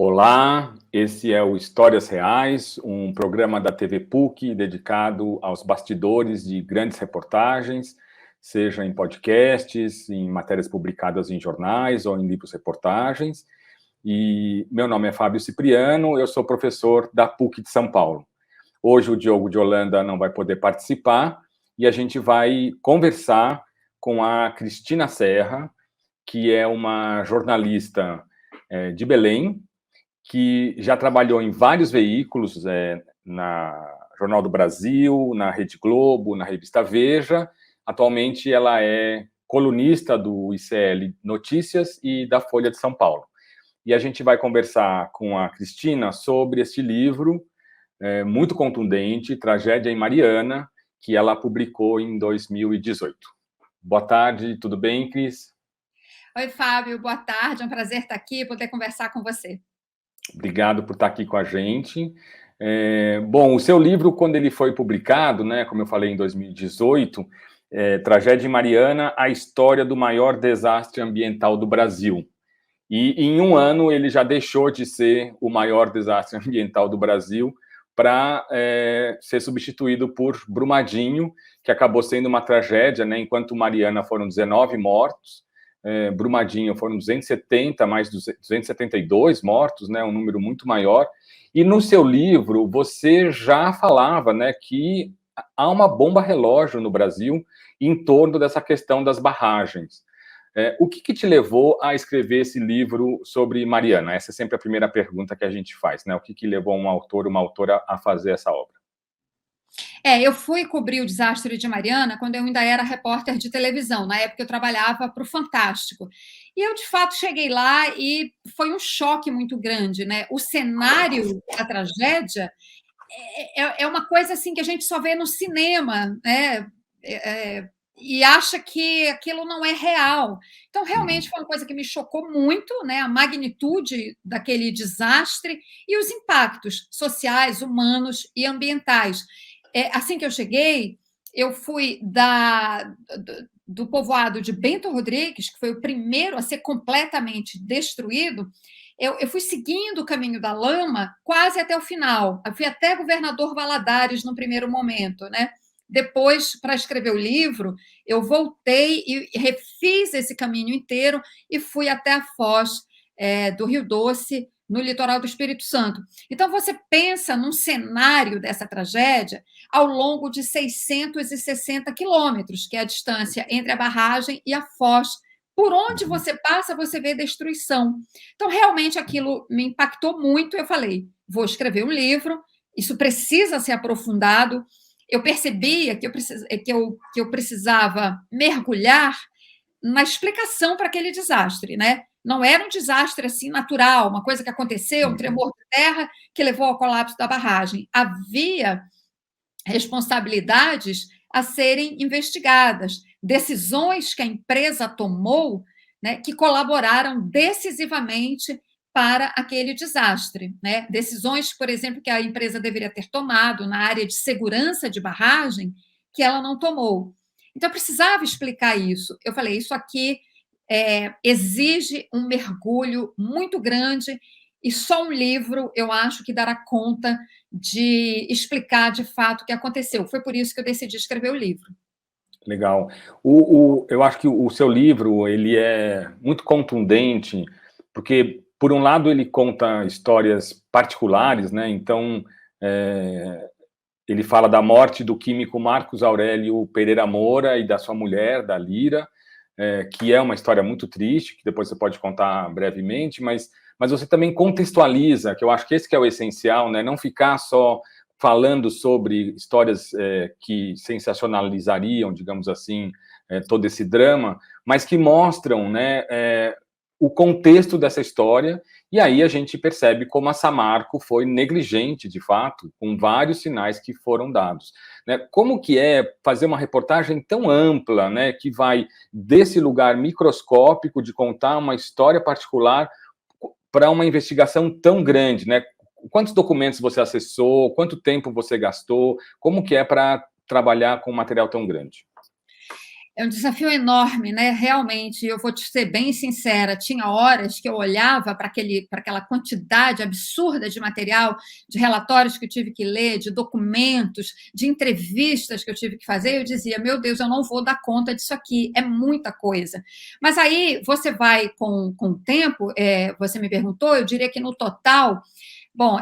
Olá, esse é o Histórias Reais, um programa da TV PUC dedicado aos bastidores de grandes reportagens, seja em podcasts, em matérias publicadas em jornais ou em livros-reportagens. E meu nome é Fábio Cipriano, eu sou professor da PUC de São Paulo. Hoje o Diogo de Holanda não vai poder participar e a gente vai conversar com a Cristina Serra, que é uma jornalista de Belém, que já trabalhou em vários veículos, na Jornal do Brasil, na Rede Globo, na revista Veja. Atualmente ela é colunista do ICL Notícias e da Folha de São Paulo. E a gente vai conversar com a Cristina sobre este livro muito contundente, Tragédia em Mariana, que ela publicou em 2018. Boa tarde, tudo bem, Cris? Oi, Fábio, boa tarde, é um prazer estar aqui e poder conversar com você. Obrigado por estar aqui com a gente. Bom, o seu livro, quando ele foi publicado, né, como eu falei, em 2018, Tragédia em Mariana, a história do maior desastre ambiental do Brasil. E em um ano ele já deixou de ser o maior desastre ambiental do Brasil para ser substituído por Brumadinho, que acabou sendo uma tragédia, né? Enquanto Mariana foram 19 mortos, Brumadinho foram 270, mais 272 mortos, né? Um número muito maior. E no seu livro você já falava, né, que há uma bomba relógio no Brasil em torno dessa questão das barragens. O que te levou a escrever esse livro sobre Mariana? Essa é sempre a primeira pergunta que a gente faz, né? O que levou um autor, uma autora a fazer essa obra? Eu fui cobrir o desastre de Mariana quando eu ainda era repórter de televisão. Na época eu trabalhava para o Fantástico. E eu, de fato, cheguei lá e foi um choque muito grande, né? O cenário da tragédia é uma coisa assim que a gente só vê no cinema, né? E acha que aquilo não é real. Então, realmente foi uma coisa que me chocou muito, né? A magnitude daquele desastre e os impactos sociais, humanos e ambientais. Assim que eu cheguei, eu fui do povoado de Bento Rodrigues, que foi o primeiro a ser completamente destruído. Eu fui seguindo o caminho da lama quase até o final. Eu fui até Governador Valadares no primeiro momento, né? Depois, para escrever o livro, eu voltei e refiz esse caminho inteiro e fui até a foz do Rio Doce, no litoral do Espírito Santo. Então, você pensa num cenário dessa tragédia ao longo de 660 quilômetros, que é a distância entre a barragem e a foz. Por onde você passa, você vê destruição. Então, realmente, aquilo me impactou muito. Eu falei, vou escrever um livro, isso precisa ser aprofundado. Eu percebia que eu precisava mergulhar na explicação para aquele desastre, né? Não era um desastre assim natural, uma coisa que aconteceu, um tremor de terra que levou ao colapso da barragem. Havia responsabilidades a serem investigadas, decisões que a empresa tomou, né, que colaboraram decisivamente para aquele desastre, né? Decisões, por exemplo, que a empresa deveria ter tomado na área de segurança de barragem, que ela não tomou. Então, eu precisava explicar isso. Eu falei, isso aqui exige um mergulho muito grande e só um livro, eu acho, que dará conta de explicar de fato o que aconteceu. Foi por isso que eu decidi escrever o livro. Legal. Eu acho que o seu livro ele é muito contundente, porque, por um lado, ele conta histórias particulares, né? Então, ele fala da morte do químico Marcos Aurélio Pereira Moura e da sua mulher, da Lira, que é uma história muito triste, que depois você pode contar brevemente, mas você também contextualiza, que eu acho que esse que é o essencial, né? Não ficar só falando sobre histórias que sensacionalizariam, digamos assim, todo esse drama, mas que mostram, né, o contexto dessa história, e aí a gente percebe como a Samarco foi negligente, de fato, com vários sinais que foram dados. Né? Como que é fazer uma reportagem tão ampla, né, que vai desse lugar microscópico de contar uma história particular para uma investigação tão grande, né? Quantos documentos você acessou? Quanto tempo você gastou? Como que é para trabalhar com um material tão grande? É um desafio enorme, né? Realmente, eu vou te ser bem sincera, tinha horas que eu olhava para aquela quantidade absurda de material, de relatórios que eu tive que ler, de documentos, de entrevistas que eu tive que fazer, e eu dizia, meu Deus, eu não vou dar conta disso aqui, é muita coisa. Mas aí você vai com o tempo, você me perguntou, eu diria que no total. Bom,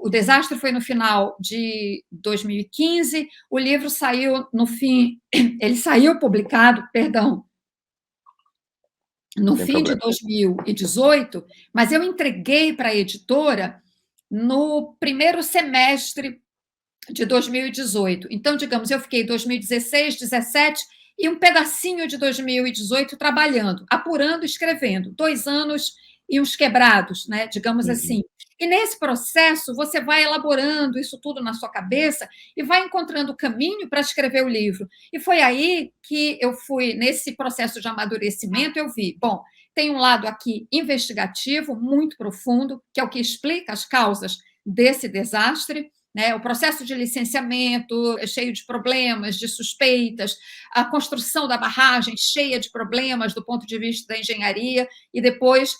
o Desastre foi no final de 2015, o livro saiu no fim, ele saiu publicado, perdão, no Sem fim de problema. 2018, mas eu entreguei para a editora no primeiro semestre de 2018. Então, digamos, eu fiquei 2016, 17 e um pedacinho de 2018 trabalhando, apurando, escrevendo. 2 anos e uns quebrados, né? Digamos assim. E nesse processo, você vai elaborando isso tudo na sua cabeça e vai encontrando o caminho para escrever o livro. E foi aí que eu fui, nesse processo de amadurecimento, eu vi, bom, tem um lado aqui investigativo, muito profundo, que é o que explica as causas desse desastre, né? O processo de licenciamento é cheio de problemas, de suspeitas, a construção da barragem cheia de problemas do ponto de vista da engenharia, e depois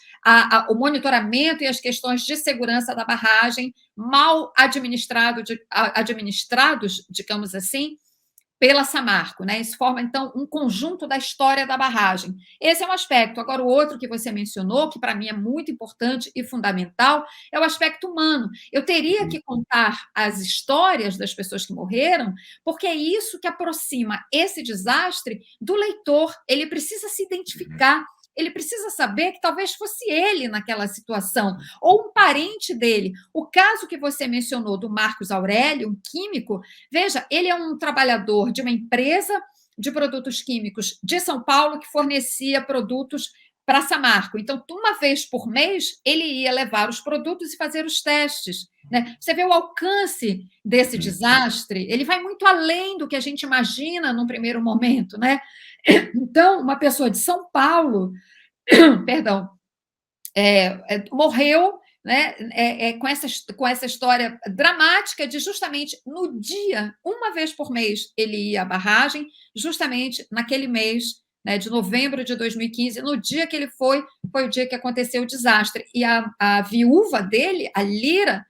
o monitoramento e as questões de segurança da barragem mal administrados, digamos assim, pela Samarco, né? Isso forma, então, um conjunto da história da barragem. Esse é um aspecto. Agora, o outro que você mencionou, que para mim é muito importante e fundamental, é o aspecto humano. Eu teria que contar as histórias das pessoas que morreram, porque é isso que aproxima esse desastre do leitor. Ele precisa se identificar. Ele precisa saber que talvez fosse ele naquela situação, ou um parente dele. O caso que você mencionou do Marcos Aurélio, um químico, veja, ele é um trabalhador de uma empresa de produtos químicos de São Paulo que fornecia produtos para a Samarco. Então, uma vez por mês, ele ia levar os produtos e fazer os testes, né? Você vê o alcance desse desastre, ele vai muito além do que a gente imagina num primeiro momento, né? Então, uma pessoa de São Paulo, perdão, morreu, né, com essa história dramática de justamente no dia, uma vez por mês, ele ia à barragem, justamente naquele mês, né, de novembro de 2015, no dia que ele foi o dia que aconteceu o desastre. E a viúva dele, a Lira,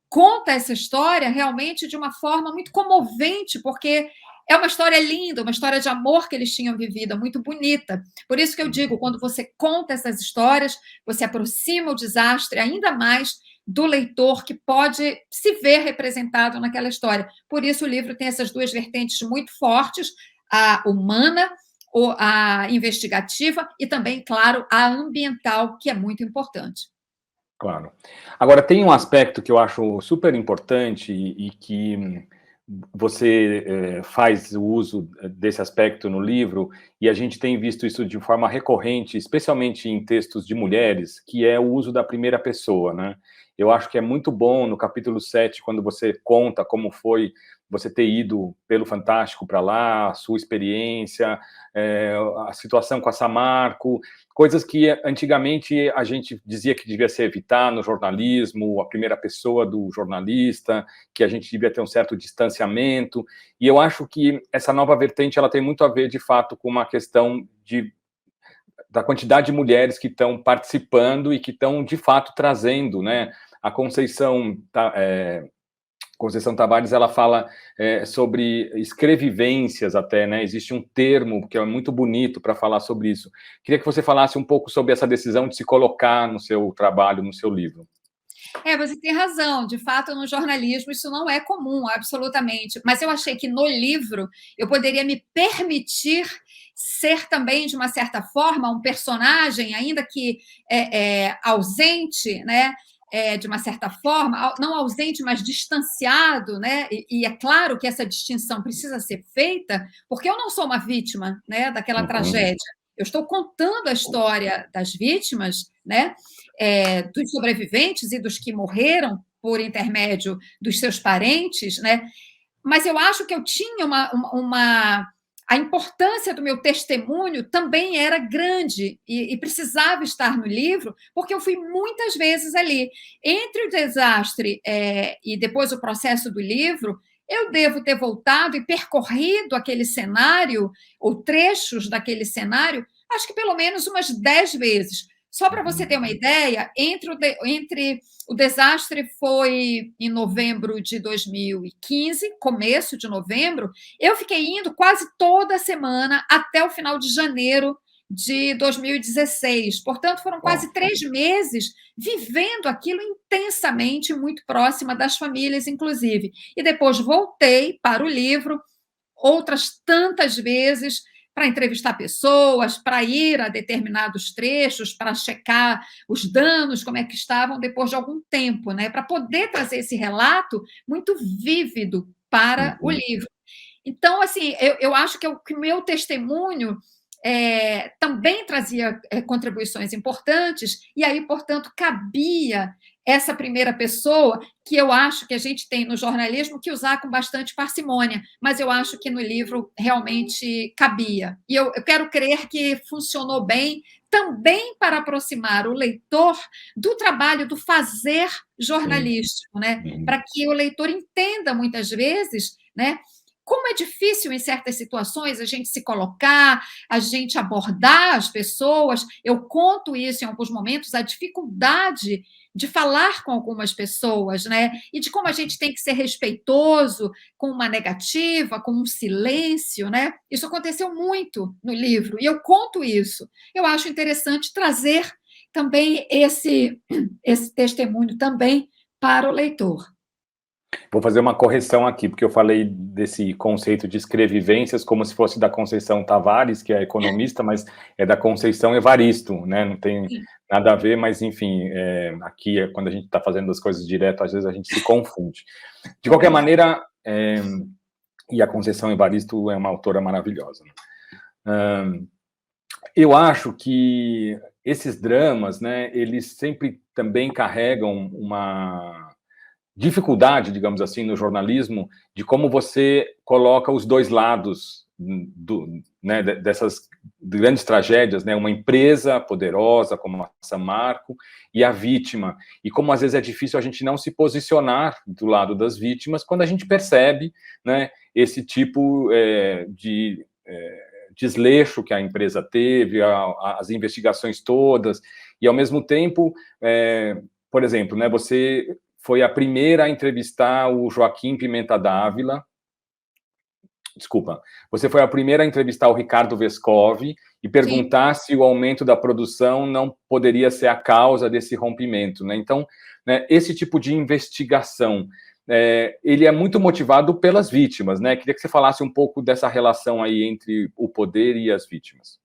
conta essa história realmente de uma forma muito comovente, porque é uma história linda, uma história de amor que eles tinham vivido, muito bonita. Por isso que eu digo, quando você conta essas histórias, você aproxima o desastre ainda mais do leitor que pode se ver representado naquela história. Por isso o livro tem essas duas vertentes muito fortes, a humana, a investigativa e também, claro, a ambiental, que é muito importante. Claro. Agora, tem um aspecto que eu acho super importante e que você faz o uso desse aspecto no livro, e a gente tem visto isso de forma recorrente, especialmente em textos de mulheres, que é o uso da primeira pessoa, né? Eu acho que é muito bom no capítulo 7, quando você conta como foi você ter ido pelo Fantástico para lá, a sua experiência, a situação com a Samarco, coisas que antigamente a gente dizia que devia se evitar no jornalismo, a primeira pessoa do jornalista, que a gente devia ter um certo distanciamento, e eu acho que essa nova vertente ela tem muito a ver, de fato, com uma questão da quantidade de mulheres que estão participando e que estão, de fato, trazendo, né? A Conceição Tavares, ela fala sobre escrevivências até, né? Existe um termo que é muito bonito para falar sobre isso. Queria que você falasse um pouco sobre essa decisão de se colocar no seu trabalho, no seu livro. Você tem razão. De fato, no jornalismo isso não é comum, absolutamente. Mas eu achei que no livro eu poderia me permitir ser também, de uma certa forma, um personagem, ainda que ausente, né? De uma certa forma, não ausente, mas distanciado, né? E é claro que essa distinção precisa ser feita, porque eu não sou uma vítima, né, daquela tragédia. Eu estou contando a história das vítimas, né, dos sobreviventes e dos que morreram por intermédio dos seus parentes, né? Mas eu acho que eu tinha a importância do meu testemunho também era grande e precisava estar no livro, porque eu fui muitas vezes ali. Entre o desastre e depois o processo do livro, eu devo ter voltado e percorrido aquele cenário, ou trechos daquele cenário, acho que pelo menos umas 10 vezes. Só para você ter uma ideia, entre o desastre foi em novembro de 2015, começo de novembro, eu fiquei indo quase toda semana até o final de janeiro de 2016. Portanto, foram quase 3 meses vivendo aquilo intensamente, muito próxima das famílias, inclusive. E depois voltei para o livro outras tantas vezes para entrevistar pessoas, para ir a determinados trechos, para checar os danos, como é que estavam depois de algum tempo, né? Para poder trazer esse relato muito vívido para o livro. Então, assim, eu acho que o meu testemunho também trazia contribuições importantes, e aí, portanto, cabia essa primeira pessoa, que eu acho que a gente tem no jornalismo que usar com bastante parcimônia, mas eu acho que no livro realmente cabia. E eu quero crer que funcionou bem também para aproximar o leitor do trabalho do fazer jornalístico, né? Para que o leitor entenda, muitas vezes, né, como é difícil, em certas situações, a gente se colocar, a gente abordar as pessoas. Eu conto isso em alguns momentos, a dificuldade de falar com algumas pessoas, né? E de como a gente tem que ser respeitoso com uma negativa, com um silêncio, né? Isso aconteceu muito no livro, e eu conto isso. Eu acho interessante trazer também esse testemunho também para o leitor. Vou fazer uma correção aqui, porque eu falei desse conceito de escrevivências como se fosse da Conceição Tavares, que é economista, mas é da Conceição Evaristo, né? Não tem nada a ver, mas, enfim, aqui, quando a gente está fazendo as coisas direto, às vezes a gente se confunde. De qualquer maneira, e a Conceição Evaristo é uma autora maravilhosa. Eu acho que esses dramas, né, eles sempre também carregam uma dificuldade, digamos assim, no jornalismo, de como você coloca os dois lados né, dessas grandes tragédias, né, uma empresa poderosa como a Samarco e a vítima, e como às vezes é difícil a gente não se posicionar do lado das vítimas quando a gente percebe, né, esse tipo de desleixo que a empresa teve, as investigações todas, e ao mesmo tempo, por exemplo, né, você foi a primeira a entrevistar o Joaquim Pimenta Dávila. Desculpa. Você foi a primeira a entrevistar o Ricardo Vescovi e perguntar se o aumento da produção não poderia ser a causa desse rompimento, né? Então, né, esse tipo de investigação, ele é muito motivado pelas vítimas, né? Queria que você falasse um pouco dessa relação aí entre o poder e as vítimas.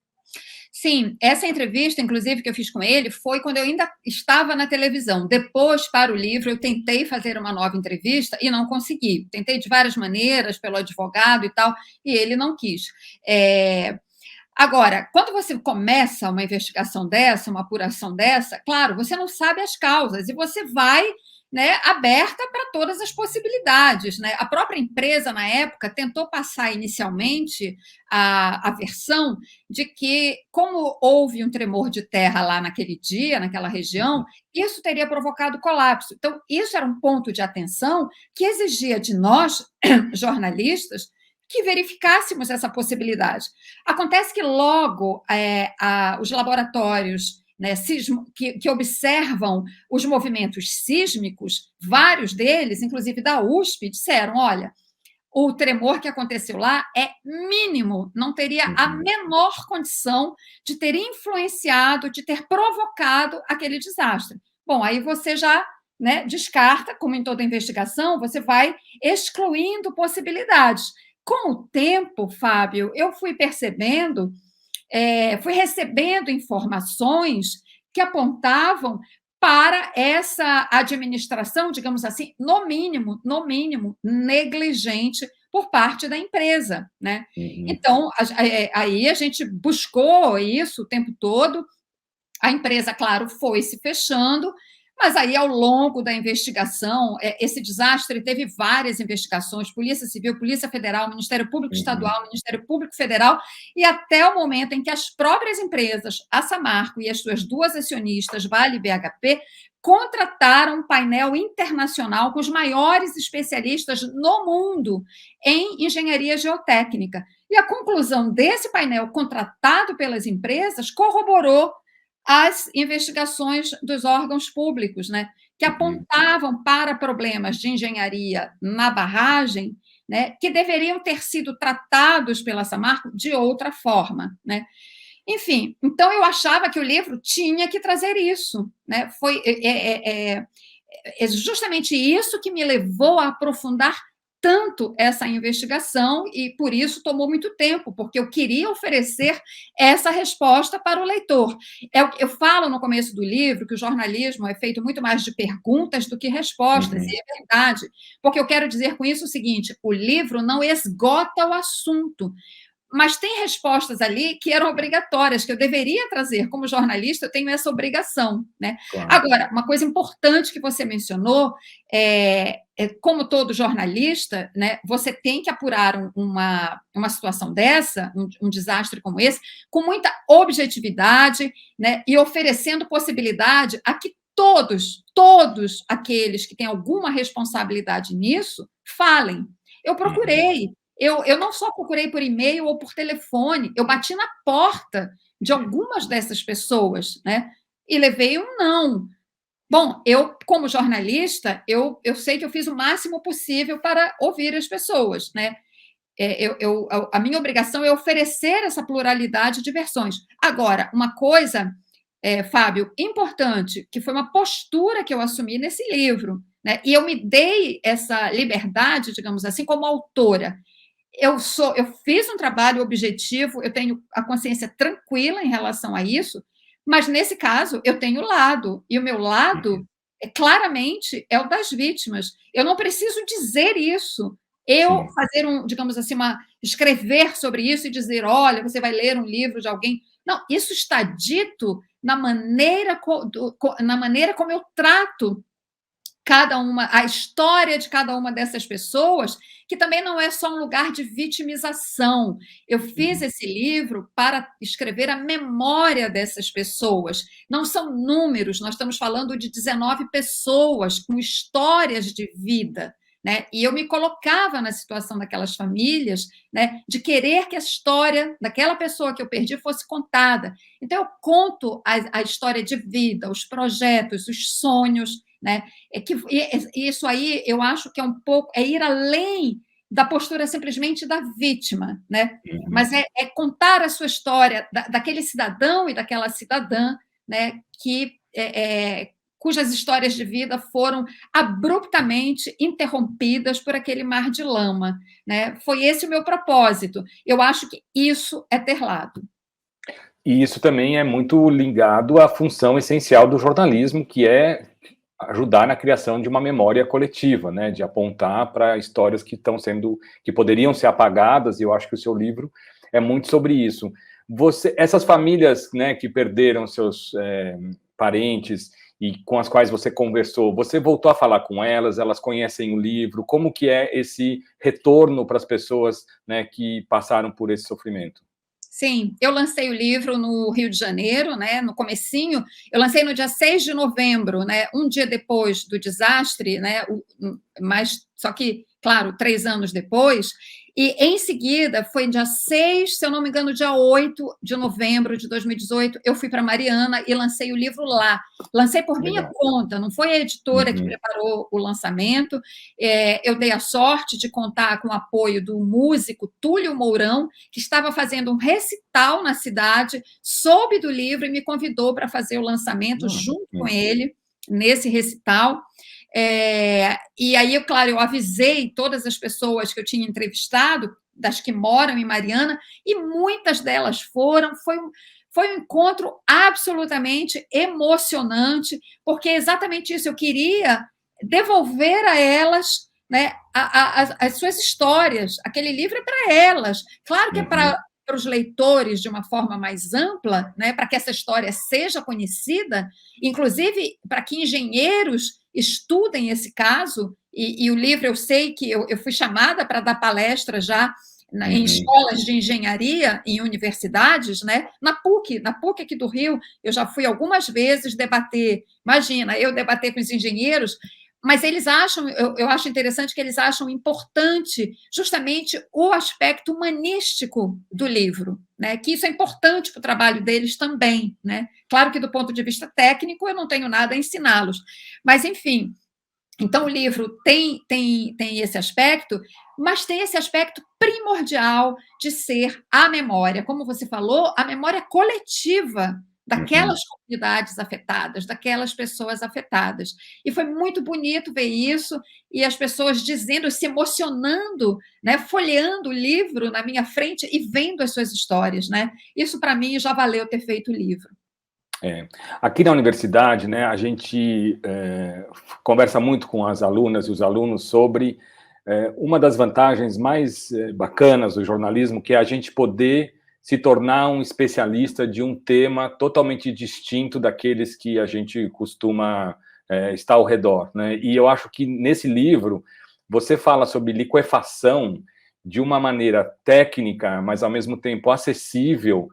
Sim, essa entrevista, inclusive, que eu fiz com ele, foi quando eu ainda estava na televisão. Depois, para o livro, eu tentei fazer uma nova entrevista e não consegui. Tentei de várias maneiras, pelo advogado e tal, e ele não quis. Agora, quando você começa uma investigação dessa, uma apuração dessa, claro, você não sabe as causas e você vai, né, aberta para todas as possibilidades, né? A própria empresa, na época, tentou passar inicialmente a versão de que, como houve um tremor de terra lá naquele dia, naquela região, isso teria provocado colapso. Então, isso era um ponto de atenção que exigia de nós, jornalistas, que verificássemos essa possibilidade. Acontece que logo os laboratórios, né, que observam os movimentos sísmicos, vários deles, inclusive da USP, disseram, olha, o tremor que aconteceu lá é mínimo, não teria a menor condição de ter influenciado, de ter provocado aquele desastre. Bom, aí você já, né, descarta, como em toda investigação, você vai excluindo possibilidades. Com o tempo, Fábio, eu fui percebendo, fui recebendo informações que apontavam para essa administração, digamos assim, no mínimo, negligente por parte da empresa, né? Então, aí a gente buscou isso o tempo todo, a empresa, claro, foi se fechando, Mas aí, ao longo da investigação, esse desastre teve várias investigações, Polícia Civil, Polícia Federal, Ministério Público Estadual, Ministério Público Federal, e até o momento em que as próprias empresas, a Samarco e as suas duas acionistas, Vale e BHP, contrataram um painel internacional com os maiores especialistas no mundo em engenharia geotécnica. E a conclusão desse painel, contratado pelas empresas, corroborou as investigações dos órgãos públicos, né, que apontavam para problemas de engenharia na barragem, né, que deveriam ter sido tratados pela Samarco de outra forma, né? Enfim, então eu achava que o livro tinha que trazer isso, né? Foi justamente isso que me levou a aprofundar tanto essa investigação e por isso tomou muito tempo, porque eu queria oferecer essa resposta para o leitor. Eu falo no começo do livro que o jornalismo é feito muito mais de perguntas do que respostas, e é verdade, porque eu quero dizer com isso o seguinte: o livro não esgota o assunto, mas tem respostas ali que eram obrigatórias, que eu deveria trazer. Como jornalista, eu tenho essa obrigação, né? Claro. Agora, uma coisa importante que você mencionou como todo jornalista, né, você tem que apurar uma situação dessa, um desastre como esse, com muita objetividade, né, e oferecendo possibilidade a que todos aqueles que têm alguma responsabilidade nisso falem. Eu procurei. Eu não só procurei por e-mail ou por telefone, eu bati na porta de algumas dessas pessoas, né? E levei um não. Bom, eu, como jornalista, eu sei que eu fiz o máximo possível para ouvir as pessoas, né? A minha obrigação é oferecer essa pluralidade de versões. Agora, uma coisa, Fábio, importante, que foi uma postura que eu assumi nesse livro, né? E eu me dei essa liberdade, digamos assim, como autora. Eu fiz um trabalho objetivo, eu tenho a consciência tranquila em relação a isso, mas nesse caso eu tenho lado, e o meu lado claramente é o das vítimas. Eu não preciso dizer isso. Eu fazer digamos assim, escrever sobre isso e dizer, olha, você vai ler um livro de alguém. Não, isso está dito na maneira como eu trato a história de cada uma dessas pessoas, que também não é só um lugar de vitimização. Eu fiz esse livro para escrever a memória dessas pessoas. Não são números, nós estamos falando de 19 pessoas com histórias de vida, né? E eu me colocava na situação daquelas famílias, né, de querer que a história daquela pessoa que eu perdi fosse contada. Então, eu conto a história de vida, os projetos, os sonhos, né? Isso aí eu acho que é um pouco ir além da postura simplesmente da vítima, né? Mas é contar a sua história daquele cidadão e daquela cidadã, né, cujas histórias de vida foram abruptamente interrompidas por aquele mar de lama, né? Foi esse o meu propósito. Eu acho que isso é ter lado. E isso também é muito ligado à função essencial do jornalismo, que é ajudar na criação de uma memória coletiva, né, de apontar para histórias que poderiam ser apagadas, e eu acho que o seu livro é muito sobre isso. Essas famílias, né, que perderam seus parentes e com as quais você conversou, você voltou a falar com elas, elas conhecem o livro, como que é esse retorno para as pessoas, né, que passaram por esse sofrimento? Sim, eu lancei o livro no Rio de Janeiro, né, no comecinho, eu lancei no dia 6 de novembro, né, um dia depois do desastre, né, mas só que, claro, 3 anos depois, e em seguida, foi dia 6, se eu não me engano, dia 8 de novembro de 2018, eu fui para Mariana e lancei o livro lá. Lancei por minha conta, não foi a editora que preparou o lançamento. Eu dei a sorte de contar com o apoio do músico Túlio Mourão, que estava fazendo um recital na cidade, soube do livro e me convidou para fazer o lançamento junto com ele, nesse recital. E aí, claro, eu avisei todas as pessoas que eu tinha entrevistado, das que moram em Mariana, e muitas delas foram. Foi um encontro absolutamente emocionante, porque é exatamente isso, eu queria devolver a elas, né, as suas histórias. Aquele livro é para elas. Claro que é para para os leitores de uma forma mais ampla, né, para que essa história seja conhecida, inclusive para que engenheiros estudem esse caso, e o livro, eu sei que eu fui chamada para dar palestra já em escolas de engenharia, em universidades, né? Na PUC aqui do Rio, eu já fui algumas vezes debater, imagina, eu debater com os engenheiros, mas eles acham, eu acho interessante que eles acham importante justamente o aspecto humanístico do livro, né? Que isso é importante para o trabalho deles também, né? Claro que do ponto de vista técnico eu não tenho nada a ensiná-los, mas enfim. Então, o livro tem esse aspecto, mas tem esse aspecto primordial de ser a memória. Como você falou, a memória coletiva daquelas comunidades afetadas, daquelas pessoas afetadas. E foi muito bonito ver isso, e as pessoas dizendo, se emocionando, né, folheando o livro na minha frente e vendo as suas histórias, né? Isso, para mim, já valeu ter feito o livro. Aqui na universidade, né, a gente conversa muito com as alunas e os alunos sobre uma das vantagens mais bacanas do jornalismo, que é a gente poder se tornar um especialista de um tema totalmente distinto daqueles que a gente costuma estar ao redor, né? E eu acho que nesse livro você fala sobre liquefação de uma maneira técnica, mas ao mesmo tempo acessível,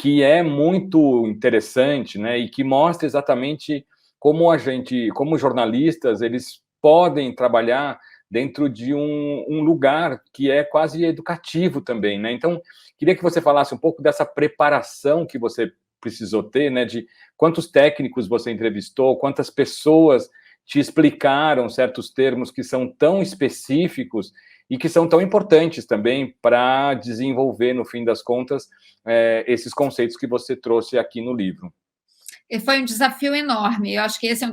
que é muito interessante, né, e que mostra exatamente como como jornalistas, eles podem trabalhar dentro de um lugar que é quase educativo também, né? Então, queria que você falasse um pouco dessa preparação que você precisou ter, né, de quantos técnicos você entrevistou, quantas pessoas te explicaram certos termos que são tão específicos e que são tão importantes também para desenvolver, no fim das contas, esses conceitos que você trouxe aqui no livro. Foi um desafio enorme. Eu acho que esse é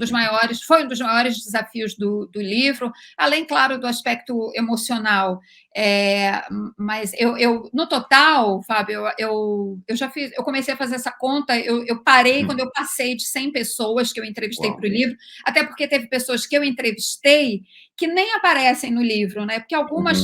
foi um dos maiores desafios do livro, além, claro, do aspecto emocional. Mas no total, Fábio, eu comecei a fazer essa conta, eu parei quando eu passei de 100 pessoas que eu entrevistei para o livro, até porque teve pessoas que eu entrevistei que nem aparecem no livro, né? Porque algumas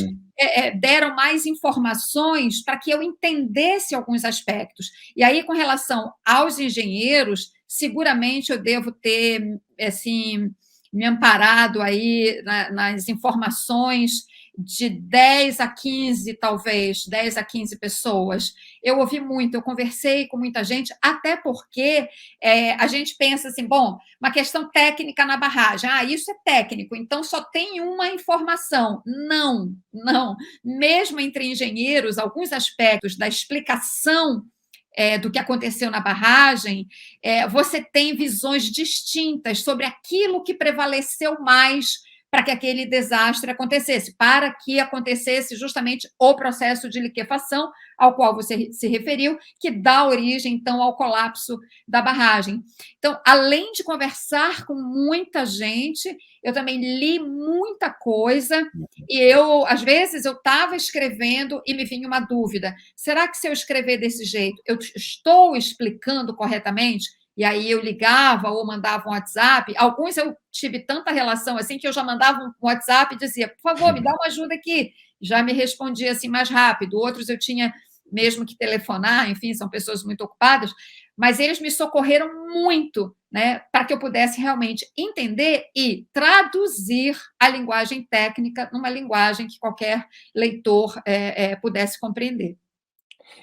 deram mais informações para que eu entendesse alguns aspectos. E aí, com relação aos engenheiros, seguramente eu devo ter, assim, me amparado aí nas informações de 10 a 15, talvez, 10 a 15 pessoas. Eu ouvi muito, eu conversei com muita gente, até porque a gente pensa assim, bom, uma questão técnica na barragem, isso é técnico, então só tem uma informação. Não, não. Mesmo entre engenheiros, alguns aspectos da explicação do que aconteceu na barragem, você tem visões distintas sobre aquilo que prevaleceu mais para que aquele desastre acontecesse, para que acontecesse justamente o processo de liquefação ao qual você se referiu, que dá origem, então, ao colapso da barragem. Então, além de conversar com muita gente, eu também li muita coisa, e às vezes, eu estava escrevendo e me vinha uma dúvida. Será que se eu escrever desse jeito, eu estou explicando corretamente? E aí eu ligava ou mandava um WhatsApp. Alguns eu tive tanta relação assim que eu já mandava um WhatsApp e dizia, por favor, me dá uma ajuda aqui. Já me respondia assim mais rápido. Outros eu tinha mesmo que telefonar, enfim, são pessoas muito ocupadas, mas eles me socorreram muito, né, para que eu pudesse realmente entender e traduzir a linguagem técnica numa linguagem que qualquer leitor pudesse compreender.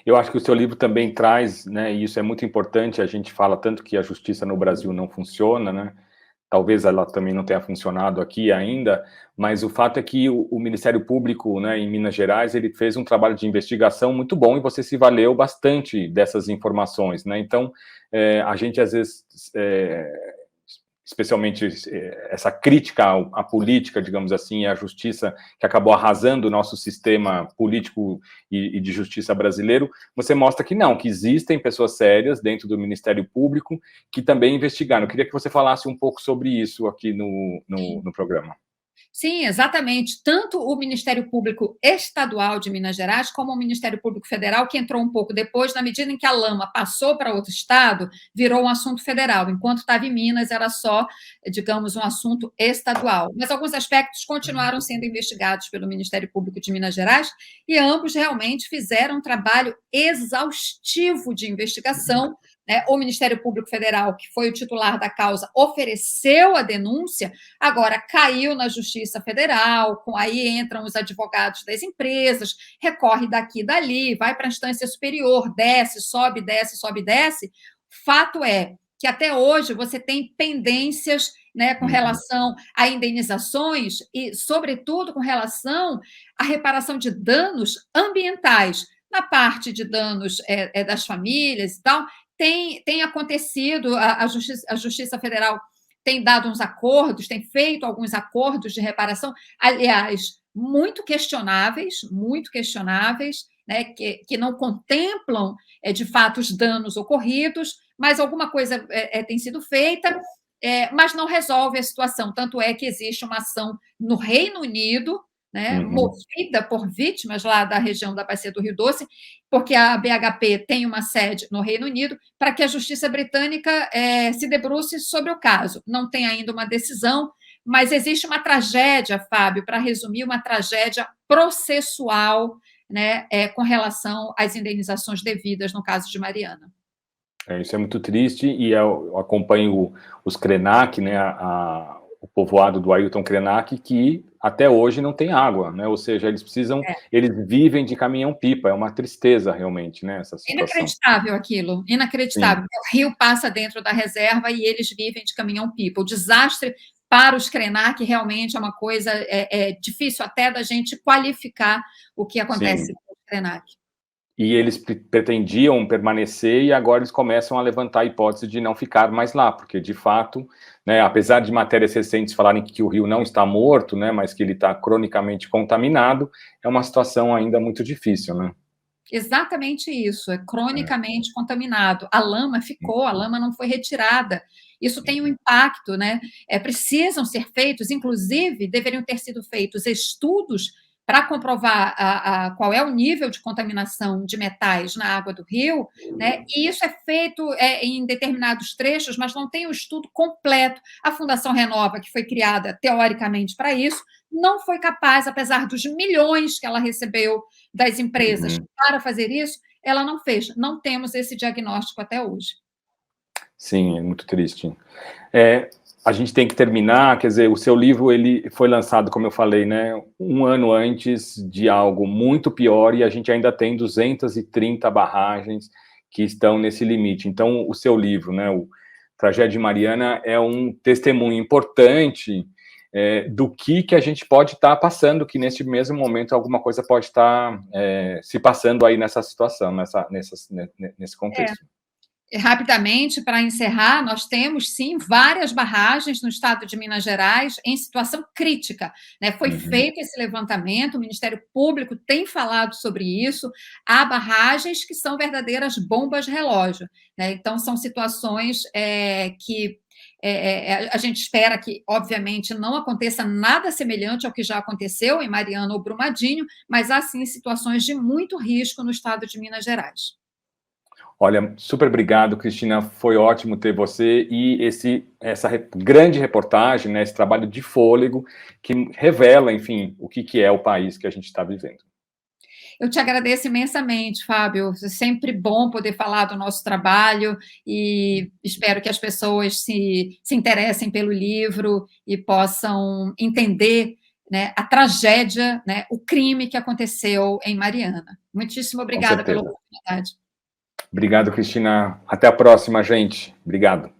Eu acho que o seu livro também traz, né, e isso é muito importante, a gente fala tanto que a justiça no Brasil não funciona, né, talvez ela também não tenha funcionado aqui ainda, mas o fato é que o Ministério Público, né, em Minas Gerais, ele fez um trabalho de investigação muito bom e você se valeu bastante dessas informações, né, então a gente às vezes, especialmente essa crítica à política, digamos assim, à justiça, que acabou arrasando o nosso sistema político e de justiça brasileiro, você mostra que não, que existem pessoas sérias dentro do Ministério Público que também investigaram. Eu queria que você falasse um pouco sobre isso aqui no programa. Sim, exatamente. Tanto o Ministério Público Estadual de Minas Gerais, como o Ministério Público Federal, que entrou um pouco depois, na medida em que a lama passou para outro estado, virou um assunto federal. Enquanto estava em Minas, era só, digamos, um assunto estadual. Mas alguns aspectos continuaram sendo investigados pelo Ministério Público de Minas Gerais, e ambos realmente fizeram um trabalho exaustivo de investigação, né? O Ministério Público Federal, que foi o titular da causa, ofereceu a denúncia, agora caiu na Justiça Federal, aí entram os advogados das empresas, recorre daqui e dali, vai para a instância superior, desce, sobe, desce, sobe, desce. Fato é que até hoje você tem pendências, né, com relação a indenizações e, sobretudo, com relação à reparação de danos ambientais. Na parte de danos das famílias e tal, tem acontecido, a Justiça Federal tem dado uns acordos, tem feito alguns acordos de reparação, aliás, muito questionáveis, né, que não contemplam, de fato, os danos ocorridos, mas alguma coisa tem sido feita, mas não resolve a situação. Tanto é que existe uma ação no Reino Unido, né, movida por vítimas lá da região da Bacia do Rio Doce, porque a BHP tem uma sede no Reino Unido, para que a justiça britânica se debruce sobre o caso. Não tem ainda uma decisão, mas existe uma tragédia, Fábio, para resumir, uma tragédia processual, né, com relação às indenizações devidas no caso de Mariana. Isso é muito triste, e eu acompanho os Krenak, né, o povoado do Ailton Krenak, que até hoje não tem água, né? Ou seja, eles precisam, eles vivem de caminhão-pipa, é uma tristeza realmente, né, essa situação. Inacreditável aquilo, inacreditável. O rio passa dentro da reserva e eles vivem de caminhão-pipa. O desastre para os Krenak realmente é uma coisa difícil até da gente qualificar o que acontece com os Krenak. E eles pretendiam permanecer e agora eles começam a levantar a hipótese de não ficar mais lá, porque, de fato, né, apesar de matérias recentes falarem que o rio não está morto, né, mas que ele está cronicamente contaminado, é uma situação ainda muito difícil, né? Exatamente isso, é cronicamente contaminado. A lama ficou, a lama não foi retirada. Isso tem um impacto, né? Precisam ser feitos, inclusive, deveriam ter sido feitos estudos para comprovar qual é o nível de contaminação de metais na água do rio, né? E isso é feito em determinados trechos, mas não tem o estudo completo. A Fundação Renova, que foi criada teoricamente para isso, não foi capaz, apesar dos milhões que ela recebeu das empresas para fazer isso, ela não fez. Não temos esse diagnóstico até hoje. Sim, é muito triste. A gente tem que terminar, quer dizer, o seu livro, ele foi lançado, como eu falei, né, um ano antes de algo muito pior, e a gente ainda tem 230 barragens que estão nesse limite. Então, o seu livro, né, o Tragédia de Mariana, é um testemunho importante do que a gente pode estar passando, que nesse mesmo momento alguma coisa pode estar se passando aí nessa situação, nesse contexto. Rapidamente, para encerrar, nós temos, sim, várias barragens no estado de Minas Gerais em situação crítica, né? Foi feito esse levantamento, o Ministério Público tem falado sobre isso, há barragens que são verdadeiras bombas relógio, né? Então, são situações que a gente espera que, obviamente, não aconteça nada semelhante ao que já aconteceu em Mariana ou Brumadinho, mas há, sim, situações de muito risco no estado de Minas Gerais. Olha, super obrigado, Cristina, foi ótimo ter você e essa grande reportagem, né, esse trabalho de fôlego que revela, enfim, o que é o país que a gente está vivendo. Eu te agradeço imensamente, Fábio, é sempre bom poder falar do nosso trabalho e espero que as pessoas se interessem pelo livro e possam entender, né, a tragédia, né, o crime que aconteceu em Mariana. Muitíssimo obrigada pela oportunidade. Obrigado, Cristina. Até a próxima, gente. Obrigado.